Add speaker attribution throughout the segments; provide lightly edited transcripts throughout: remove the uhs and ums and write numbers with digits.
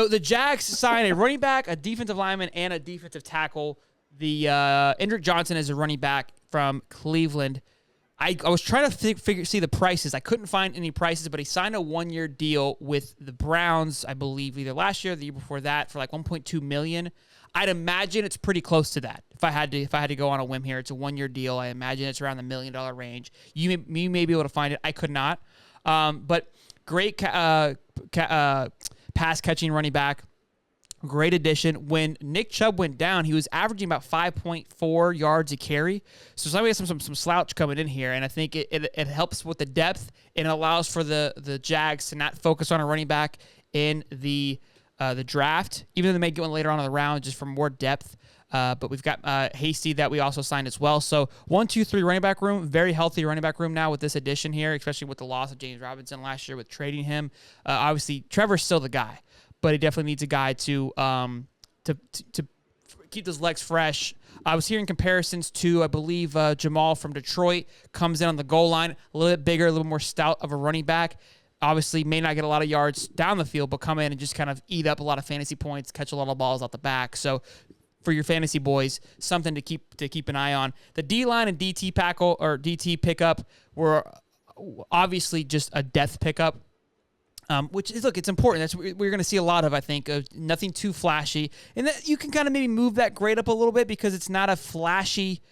Speaker 1: So the Jags signed a running back, a defensive lineman, and a defensive tackle. The Endrick Johnson is a running back from Cleveland. I was trying to see the prices. I couldn't find any prices, but he signed a 1-year deal with the Browns, I believe, either last year or the year before that, for like $1.2 million. I'd imagine it's pretty close to that. If I had to go on a whim here, it's a 1-year deal. I imagine it's around the $1 million range. You may be able to find it. I could not. But great pass catching running back. Great addition. When Nick Chubb went down, he was averaging about 5.4 yards a carry. So somebody has some slouch coming in here, and I think it helps with the depth and allows for the Jags to not focus on a running back in the draft, even though they may get one later on in the round just for more depth. But we've got Hasty that we also signed as well. So 1, 2, 3 running back room, very healthy running back room now with this addition here, especially with the loss of James Robinson last year with trading him. Obviously, Trevor's still the guy, but he definitely needs a guy to keep those legs fresh. I was hearing comparisons to, I believe, Jamal from Detroit comes in on the goal line, a little bit bigger, a little more stout of a running back. Obviously, may not get a lot of yards down the field, but come in and just kind of eat up a lot of fantasy points, catch a lot of balls out the back. So for your fantasy boys, something to keep an eye on. The D-line and DT pickup were obviously just a depth pickup. Which is, look, it's important. That's what we're going to see a lot of, I think, of nothing too flashy. And that you can kind of maybe move that grade up a little bit because it's not a flashy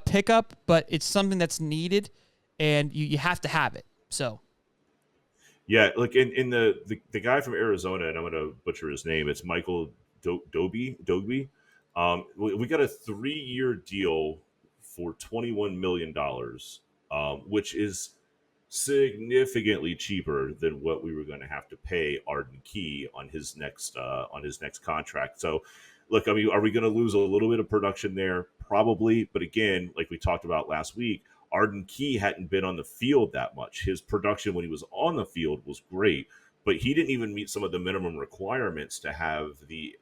Speaker 1: pickup, but it's something that's needed, and you have to have it. So,
Speaker 2: yeah, look, in the guy from Arizona, and I'm going to butcher his name, it's Michael Doby. We got a 3-year deal for $21 million, which is significantly cheaper than what we were going to have to pay Arden Key on his next contract. So, look, I mean, are we going to lose a little bit of production there? Probably, but again, like we talked about last week, Arden Key hadn't been on the field that much. His production when he was on the field was great, but he didn't even meet some of the minimum requirements to have the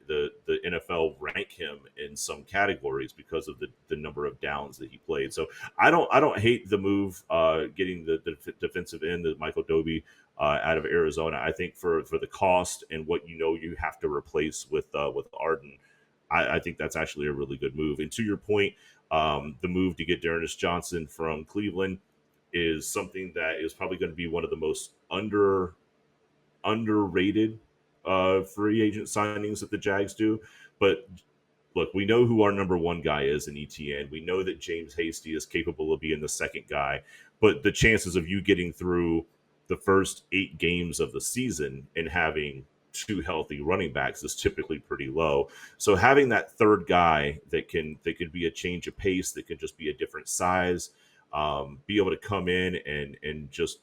Speaker 2: NFL rank him in some categories because of the number of downs that he played. So I don't hate the move getting the defensive end, the Michael Doby out of Arizona. I think for the cost and what you have to replace with Arden, I think that's actually a really good move. And to your point, the move to get D'Ernest Johnson from Cleveland is something that is probably going to be one of the most underrated free agent signings that the Jags do. But look, we know who our number one guy is in ETN. We know that James Hasty is capable of being the second guy, but the chances of you getting through the first 8 games of the season and having 2 healthy running backs is typically pretty low. So having that third guy that could be a change of pace, that could just be a different size, be able to come in and just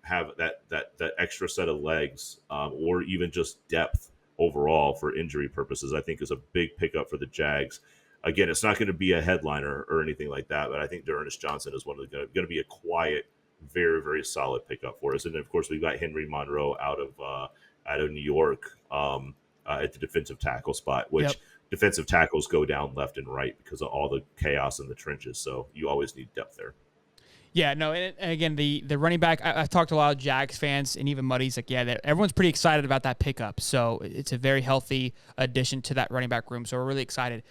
Speaker 2: have that extra set of legs, or even just depth overall for injury purposes, I think is a big pickup for the Jags. Again, it's not going to be a headliner or anything like that, but I think D'Ernest Johnson is going to be a quiet, very, very solid pickup for us. And then, of course, we've got Henry Monroe out of New York at the defensive tackle spot, which defensive tackles go down left and right because of all the chaos in the trenches. So you always need depth there.
Speaker 1: Yeah, no, and again, the running back, I've talked to a lot of Jags fans and even Muddy's like, everyone's pretty excited about that pickup. So it's a very healthy addition to that running back room. So we're really excited.